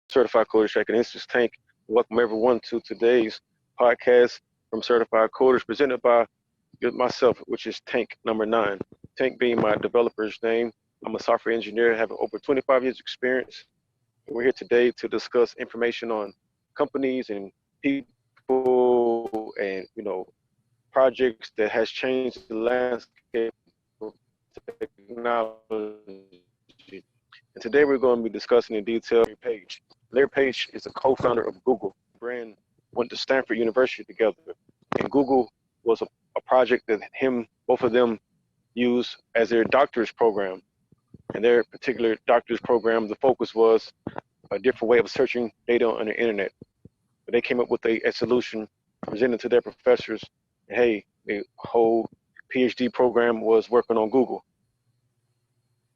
Certified Coder Shack, and this is Tank. Welcome everyone to today's podcast from Certified Coders, presented by myself, which is Tank number 9. Tank being my developer's name. I'm a software engineer, having over 25 years experience. We're here today to discuss information on companies and people and projects that has changed the landscape of technology. And today we're going to be discussing in detail Larry Page. Larry Page is a co-founder of Google. Brand went to Stanford University together, and Google was a project that both of them used as their doctor's program. And their particular doctor's program, the focus was a different way of searching data on the internet. But they came up with a solution, presented to their professors. And hey, the whole PhD program was working on Google.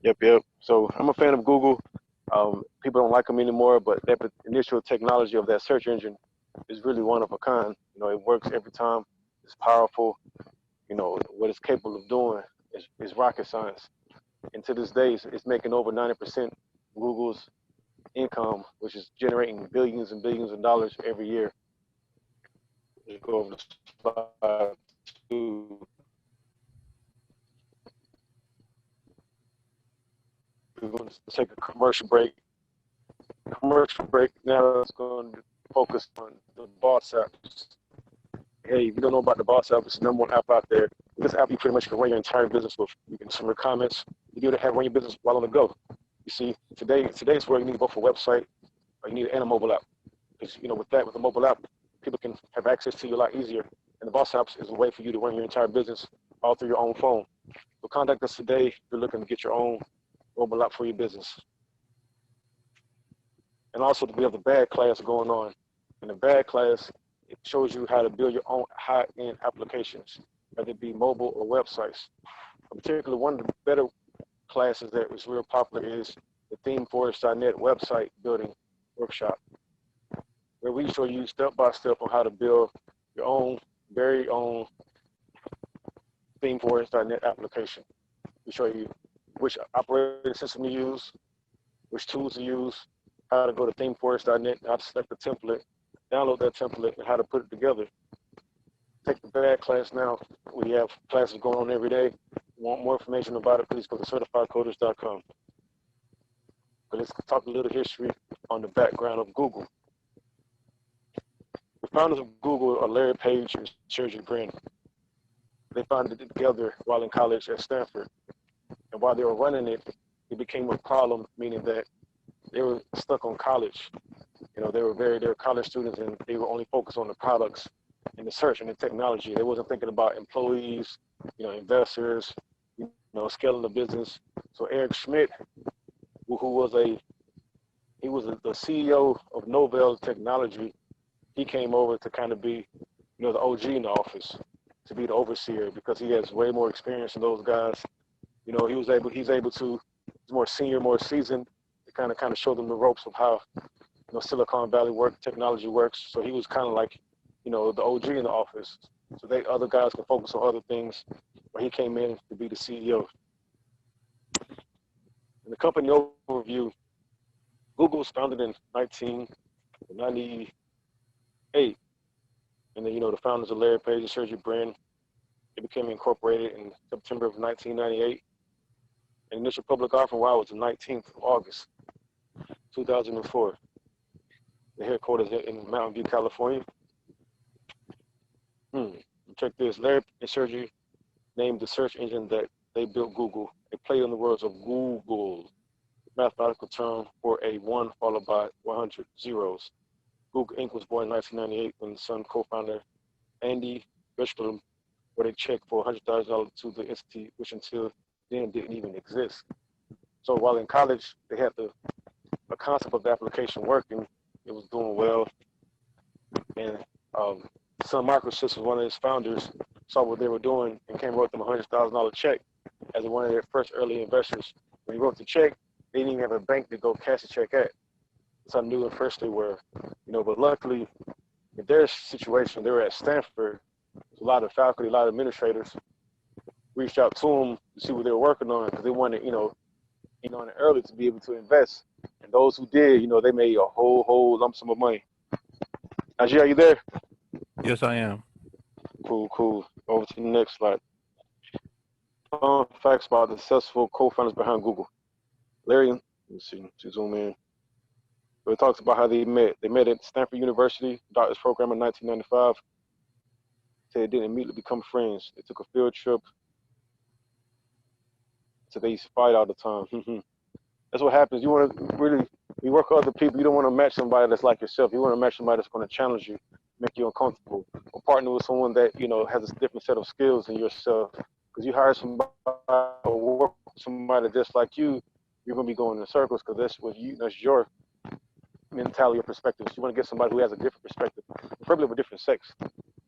Yep. So I'm a fan of Google. People don't like them anymore, but that initial technology of that search engine is really one of a kind. It works every time. It's powerful. What it's capable of doing is rocket science. And to this day, it's making over 90% Google's income, which is generating billions and billions of dollars every year. Let's go over to slide 2. We're going to take a commercial break. Now it's going to focus on the Boss apps. Hey, if you don't know about the Boss app, it's the #1 app out there. This app, you pretty much can run your entire business with. You can submit comments. You do to have run your business while on the go. You see, today's where you need both a website or you need a mobile app. Because with the mobile app, people can have access to you a lot easier. And the Boss apps is a way for you to run your entire business all through your own phone. So contact us today if you're looking to get your own mobile app for your business. And also, we have the BAD class going on. In the BAD class, it shows you how to build your own high-end applications, whether it be mobile or websites. Particularly, one of the better classes that was real popular is the ThemeForest.net website building workshop, where we show you step-by-step on how to build your very own ThemeForest.net application. We show you which operating system to use, which tools to use, how to go to ThemeForest.net, how to select the template, download that template, and how to put it together. Take the BAD class now. We have classes going on every day. If you want more information about it, please go to CertifiedCoders.com. But let's talk a little history on the background of Google. The founders of Google are Larry Page and Sergey Brin. They founded it together while in college at Stanford. And while they were running it, it became a problem, meaning that they were stuck on college. They were college students, and they were only focused on the products and the search and the technology. They wasn't thinking about employees, investors, scaling the business. So Eric Schmidt, who was the CEO of Novell Technology, he came over to kind of be, the OG in the office, to be the overseer, because he has way more experience than those guys. He's more senior, more seasoned, to kind of show them the ropes of how, Silicon Valley technology works. So he was kind of like, the OG in the office. So other guys can focus on other things, but he came in to be the CEO. In the company overview, Google was founded in 1998. And then, the founders are Larry Page and Sergey Brin. It became incorporated in September of 1998. Initial public offering was the 19th of August, 2004. The headquarters in Mountain View, California. Check this. Larry and Sergey named the search engine that they built Google a play on the words of Google, mathematical term for a 1 followed by 100 zeros. Google Inc. was born in 1998 when Sun co-founder Andy Grisham wrote a check for $100,000 to the entity, which until then didn't even exist. So while in college, they had the concept of the application working. It was doing well. And Sun Microsystems, one of his founders, saw what they were doing and came and wrote them a $100,000 check as one of their first early investors. When he wrote the check, they didn't even have a bank to go cash the check at. So I knew at first they were, but luckily in their situation, they were at Stanford. A lot of faculty, a lot of administrators reached out to them to see what they were working on because they wanted, early to be able to invest. And those who did, they made a whole lump sum of money. Najee, are you there? Yes, I am. Cool. Over to the next slide. Fun facts about the successful co-founders behind Google. Larry, let me see, to zoom in. So it talks about how they met. They met at Stanford University, doctor's program in 1995. They didn't immediately become friends. They took a field trip. So they used to fight all the time. That's what happens. You want to really, you work with other people. You don't want to match somebody that's like yourself. You want to match somebody that's going to challenge you, make you uncomfortable, or partner with someone that has a different set of skills than yourself. Because you hire somebody or work with somebody just like you, you're going to be going in circles because that's your mentality or perspective. So you want to get somebody who has a different perspective, preferably of a different sex,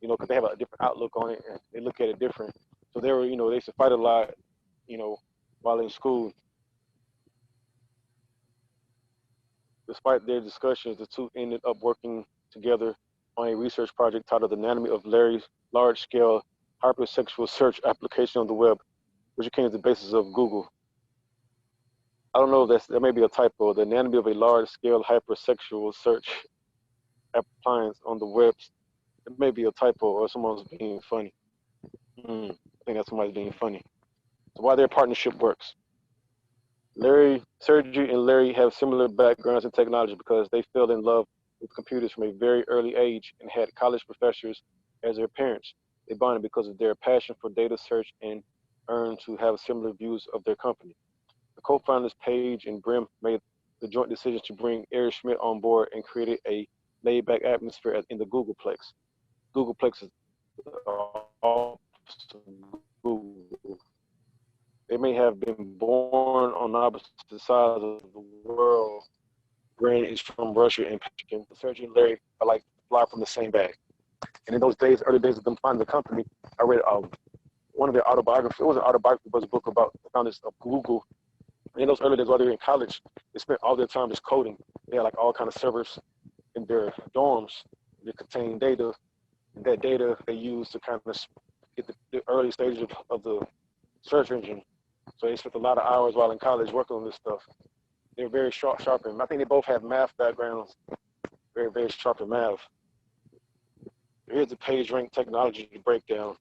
because they have a different outlook on it and they look at it different. So they were, they used to fight a lot, while in school. Despite their discussions, the two ended up working together on a research project titled The Anatomy of Larry's Large-Scale Hypersexual Search Application on the Web, which became the basis of Google. I don't know if that may be a typo. The anatomy of a large-scale hypersexual search appliance on the web. It may be a typo or someone's being funny. I think that's somebody's being funny. So why their partnership works. Sergey and Larry have similar backgrounds in technology because they fell in love with computers from a very early age and had college professors as their parents. They bonded because of their passion for data search and earned to have similar views of their company. The co-founders Page and Brim made the joint decision to bring Eric Schmidt on board and created a laid-back atmosphere in the Googleplex. Googleplex is Google. They may have been born on opposite sides of the world. Brain is from Russia and Mexican. Sergey and Larry are like fly from the same bag. And in those days, early days of them finding the company, I read one of their autobiographies. It was an autobiography, but it was a book about the founders of Google. And in those early days, while they were in college, they spent all their time just coding. They had like all kind of servers in their dorms that contained data. And that data they used to kind of get the early stages of the search engine. So they spent a lot of hours while in college working on this stuff. They're very sharp in. I think they both have math backgrounds, very, very sharp in math. Here's the PageRank technology breakdown.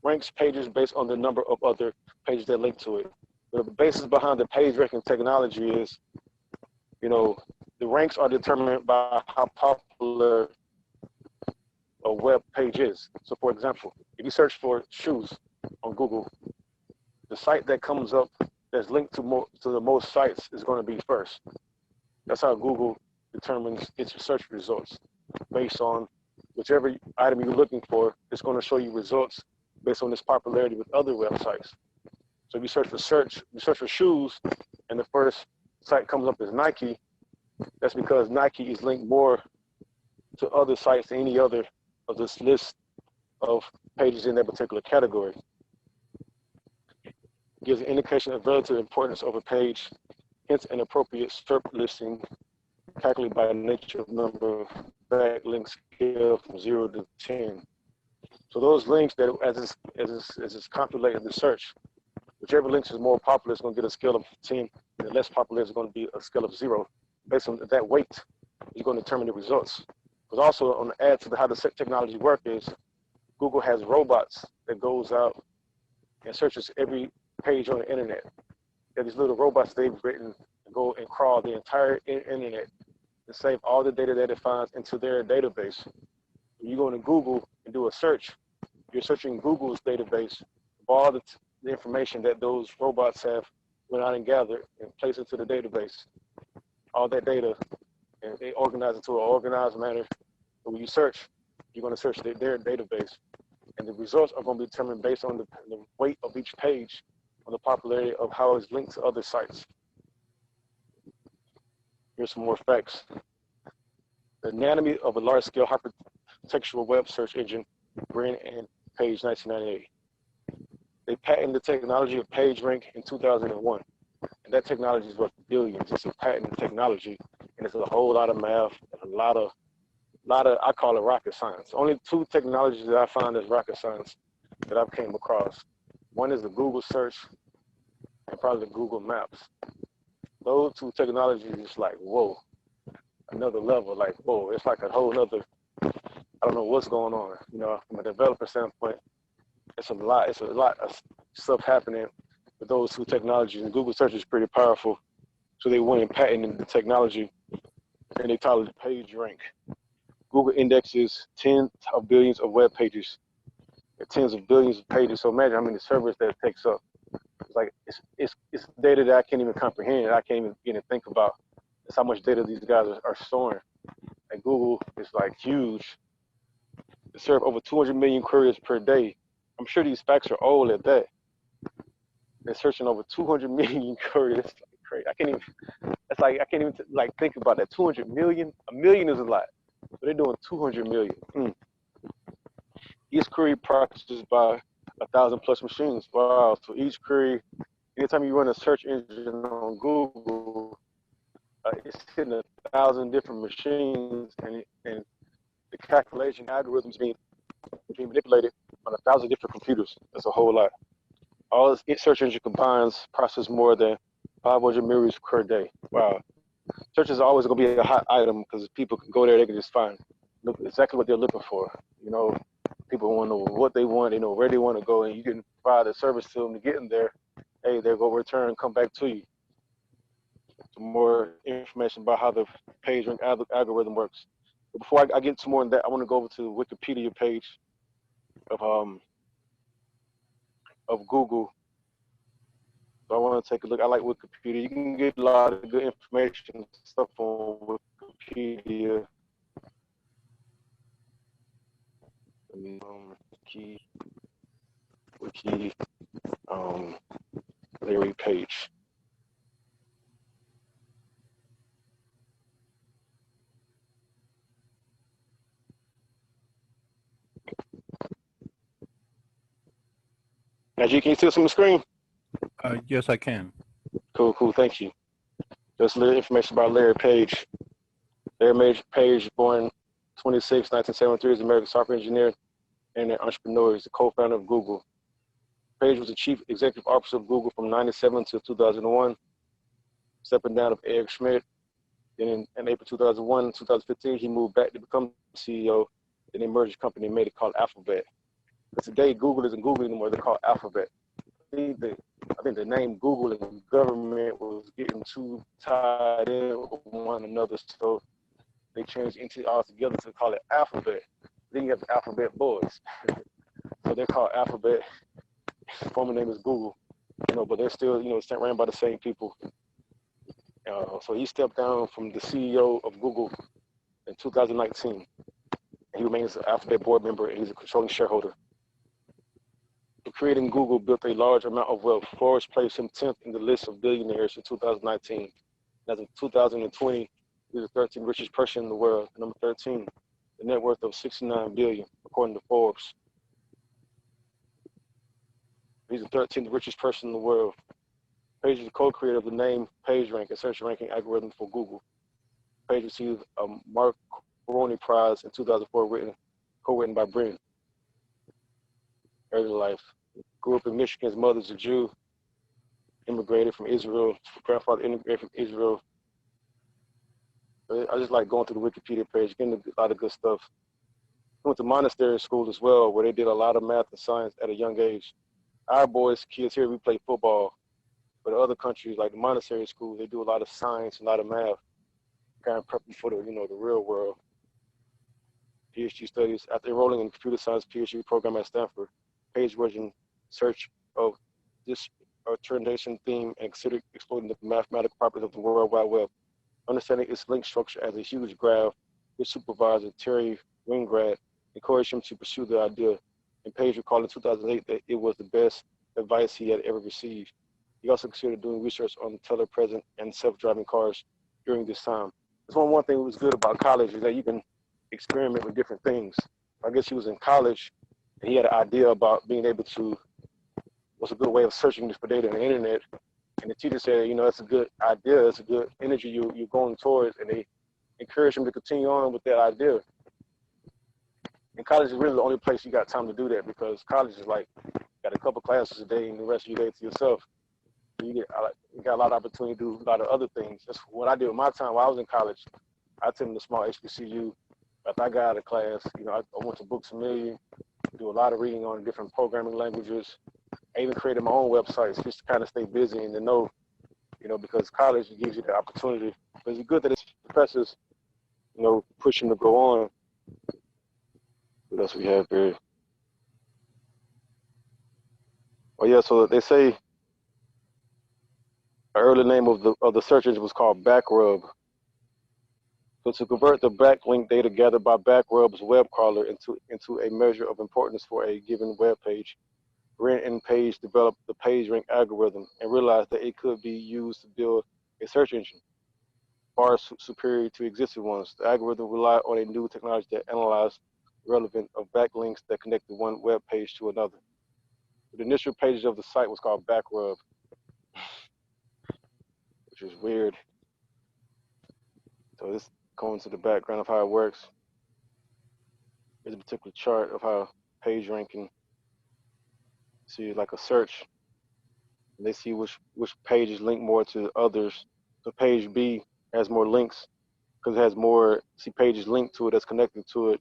Ranks pages based on the number of other pages that link to it. The basis behind the PageRank technology is, the ranks are determined by how popular a web page is. So for example, if you search for shoes on Google, the site that comes up that's linked to the most sites is going to be first. That's how Google determines its search results. Based on whichever item you're looking for, it's going to show you results based on its popularity with other websites. So if you search for shoes, and the first site comes up as Nike, that's because Nike is linked more to other sites than any other of this list of pages in that particular category. Gives an indication of relative importance of a page, hence an appropriate SERP listing calculated by the nature of number of backlinks scale from 0 to 10. So those links that as it's calculated in the search, whichever links is more popular is going to get a scale of 10, and the less popular is going to be a scale of 0. Based on that weight, you're going to determine the results. Because also on the add to how the technology work is, Google has robots that goes out and searches every page on the internet. They're these little robots they've written to go and crawl the entire internet and save all the data that it finds into their database. When you go into Google and do a search, you're searching Google's database of all the information that those robots have went out and gathered and placed into the database. All that data, and they organize it to an organized manner. So when you search, you're going to search their database, and the results are going to be determined based on the weight of each page, on the popularity of how it's linked to other sites. Here's some more facts. The anatomy of a large-scale hypertextual web search engine, Brin and Page, 1998. They patented the technology of PageRank in 2001. And that technology is worth billions. It's a patented technology, and it's a whole lot of math and a lot of, I call it rocket science. Only two technologies that I find as rocket science that I've came across. One is the Google search and probably the Google Maps. Those two technologies is like, whoa, another level, like, whoa, it's like a whole nother, I don't know what's going on. You know, from a developer standpoint, it's a lot of stuff happening with those two technologies, and Google search is pretty powerful. So they went and patented the technology, and they call it PageRank. Google indexes tens of billions of web pages, tens of billions of pages. So imagine how many servers that takes up. It's like it's data that I can't even comprehend. I can't even begin to think about. It's how much data these guys are storing. And Google is like huge. They serve over 200 million queries per day. I'm sure these facts are old at that. They're searching over 200 million queries. It's like crazy. I can't even think about that. 200 million. A million is a lot, but they're doing 200 million. Each query processed by 1,000+ machines. Wow. So each query, anytime you run a search engine on Google, it's hitting 1,000 different machines, and the calculation algorithms being manipulated on 1,000 different computers. That's a whole lot. All this search engine combines process more than 500 million per day. Wow. Search is always going to be a hot item because people can go there, they can just find exactly what they're looking for. You know, people want to know what they want, they know where they want to go, and you can provide a service to them to get them there. Hey, they'll go return, come back to you. Some more information about how the PageRank algorithm works. But before I get to more on that, I want to go over to the Wikipedia page of Google. So I want to take a look. I like Wikipedia. You can get a lot of good information and stuff on Wikipedia. Larry Page. Now, G, can you see us on the screen? Yes, I can. Cool, thank you. Just a little information about Larry Page. Larry Page, born 26, 1973, is an American software engineer and an entrepreneur. He's the co-founder of Google. Page was the chief executive officer of Google from 1997 to 2001, stepping down of Eric Schmidt. Then in April 2001, 2015, he moved back to become CEO. Then they merged the company and made it called Alphabet. But today, Google isn't Google anymore. They're called Alphabet. I think the name Google and government was getting too tied in with one another, so they changed it all together to call it Alphabet. Then you have the Alphabet Boys. So they're called Alphabet. Former name is Google, but they're still, ran by the same people. So he stepped down from the CEO of Google in 2019. He remains an Alphabet board member, and he's a controlling shareholder. Creating Google built a large amount of wealth. Forbes placed him 10th in the list of billionaires in 2019. As of 2020, he's the 13th richest person in the world. Number 13, the net worth of $69 billion, according to Forbes. He's the 13th richest person in the world. Page is the co-creator of the name PageRank, a search ranking algorithm for Google. Page received a Mark Roney Prize in 2004, co-written by Brin. Early life. Grew up in Michigan. His mother's a Jew. Immigrated from Israel. His grandfather immigrated from Israel. I just like going through the Wikipedia page, getting a lot of good stuff. I went to monastery school as well, where they did a lot of math and science at a young age. our boys, kids here, we play football. But other countries, like the Montessori school, they do a lot of science, a lot of math, kind of prepping for the, the real world. PhD studies. After enrolling in computer science PhD program at Stanford, Page was in search of this alternation theme and considered exploring the mathematical properties of the World Wide Web. Understanding its link structure as a huge graph, his supervisor, Terry Wingrad, encouraged him to pursue the idea, and Page recalled in 2008 that it was the best advice he had ever received. He also considered doing research on telepresent and self-driving cars during this time. That's one thing that was good about college is that you can experiment with different things. I guess he was in college and he had an idea about being able to, what's a good way of searching for data on the internet. And the teacher said, that's a good idea, it's a good energy you're going towards, and they encouraged him to continue on with that idea. And college is really the only place you got time to do that, because college is like, got a couple classes a day and the rest of your day to yourself. You got a lot of opportunity to do a lot of other things. That's what I did with my time while I was in college. I attended a small HBCU. After I got out of class, I went to Books A Million, do a lot of reading on different programming languages. I even created my own websites just to kind of stay busy and to know, because college gives you the opportunity. But it's good that it's professors, push them to go on. What else we have here? Oh yeah, so they say the early name of the search engine was called Backrub. So to convert the backlink data gathered by Backrub's web crawler into a measure of importance for a given web page, Brent and Page developed the PageRank algorithm and realized that it could be used to build a search engine far superior to existing ones. The algorithm relied on a new technology that analyzed relevant of backlinks that connected one web page to another. The initial page of the site was called Backrub, which is weird. So this going to the background of how it works. There's a particular chart of how PageRank can see like a search. And they see which pages link more to others. So page B has more links because it has more pages linked to it that's connected to it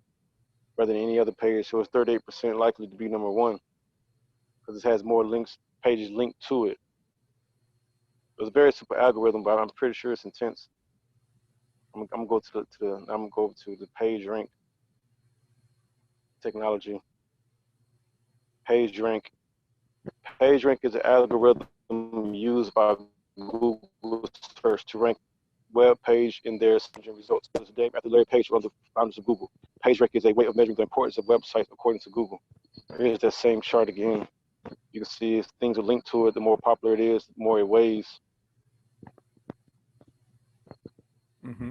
rather than any other page. So it's 38% likely to be number one because it has more pages linked to it. It's a very simple algorithm, but I'm pretty sure it's intense. I'm gonna go to the PageRank technology. PageRank. PageRank is an algorithm used by Google search to rank web page in their search results. Today, after Larry Page, one of the founders of Google, PageRank is a way of measuring the importance of websites according to Google. Here's that same chart again. You can see if things are linked to it, the more popular it is, the more it weighs.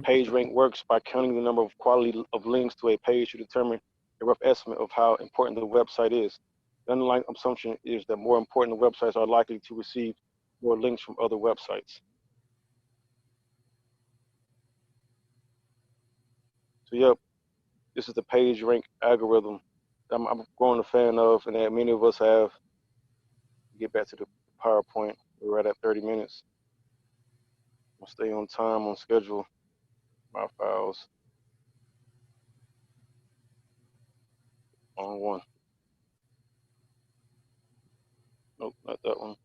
PageRank works by counting the number of quality of links to a page to determine a rough estimate of how important the website is. The underlying assumption is that more important websites are likely to receive more links from other websites. So yep, this is the PageRank algorithm that I'm growing a fan of, and that many of us have. Get back to the PowerPoint. We're right at 30 minutes. I'll stay on time, on schedule. My files. On one. Nope, not that one.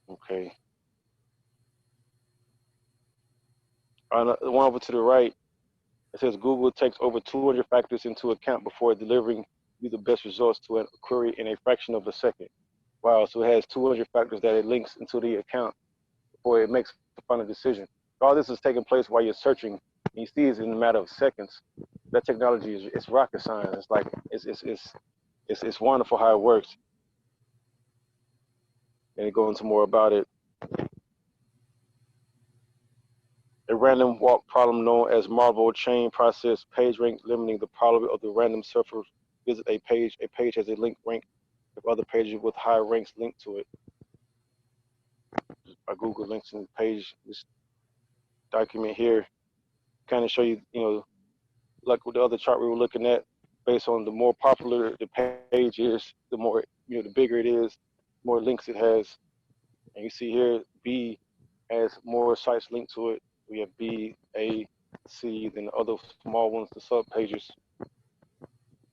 Okay. The one over to the right, it says Google takes over 200 factors into account before delivering you the best results to a query in a fraction of a second. Wow, so it has 200 factors that it links into the account before it makes the final decision. All this is taking place while you're searching, and you see it's in a matter of seconds. That technology is rocket science. It's like it's wonderful how it works. And go into more about it. A random walk problem known as Marble chain process, PageRank limiting the probability of the random surfer visit a page. A page has a link rank of other pages with high ranks linked to it. By Google links in the page, this document here kind of show you, like with the other chart we were looking at, based on the more popular the page is, the more, the bigger it is, more links it has. And you see here, B has more sites linked to it. We have B, A, C, then the other small ones, the sub pages.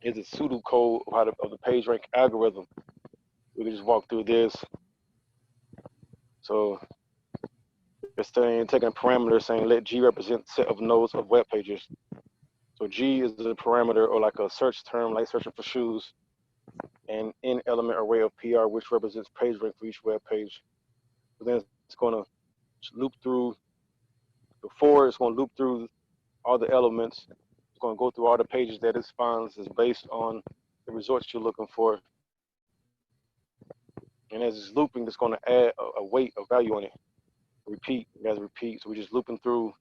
is a pseudocode of the PageRank algorithm. We can just walk through this. So it's saying, taking a parameter saying let G represent set of nodes of web pages. So G is a parameter or like a search term, like searching for shoes, and in element array of PR, which represents PageRank for each web page. So then it's going to loop through before it's going to loop through all the elements. It's going to go through all the pages that it finds is based on the results you're looking for. And as it's looping, it's going to add a weight, a value on it. Repeat, you guys repeat. So we're just looping through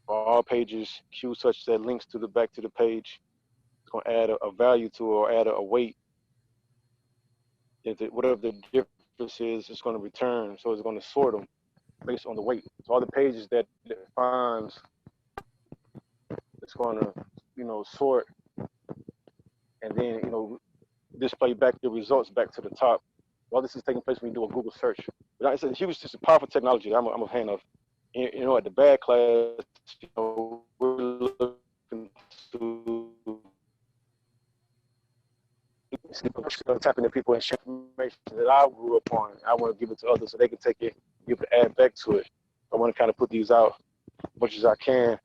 all pages, cues such that links to the back to the page. It's going to add a value to it or add a weight. Whatever the difference is, it's going to return. So it's going to sort them based on the weight. So all the pages that it finds, it's going to, sort, and then, display back the results back to the top. All this is taking place when you do a Google search. But it's a huge, just a powerful technology that I'm a fan of. At the bad class, we're looking to tap into people and share information that I grew up on. I want to give it to others so they can take it, be able to add back to it. I want to kind of put these out as much as I can,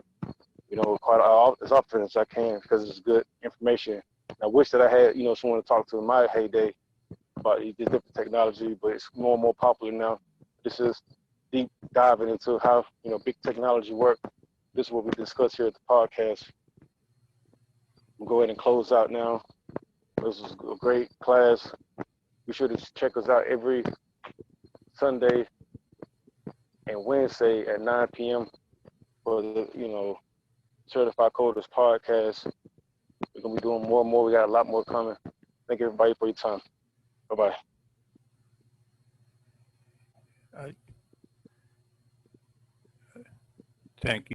quite as often as I can, because it's good information. I wish that I had, someone to talk to in my heyday about this different technology, but it's more and more popular now. This is deep diving into how, big technology work. This is what we discuss here at the podcast. We'll go ahead and close out now. This was a great class. Be sure to check us out every Sunday and Wednesday at 9 p.m. for the, Certified Coders podcast. We're going to be doing more and more. We got a lot more coming. Thank everybody for your time. Bye-bye. Thank you.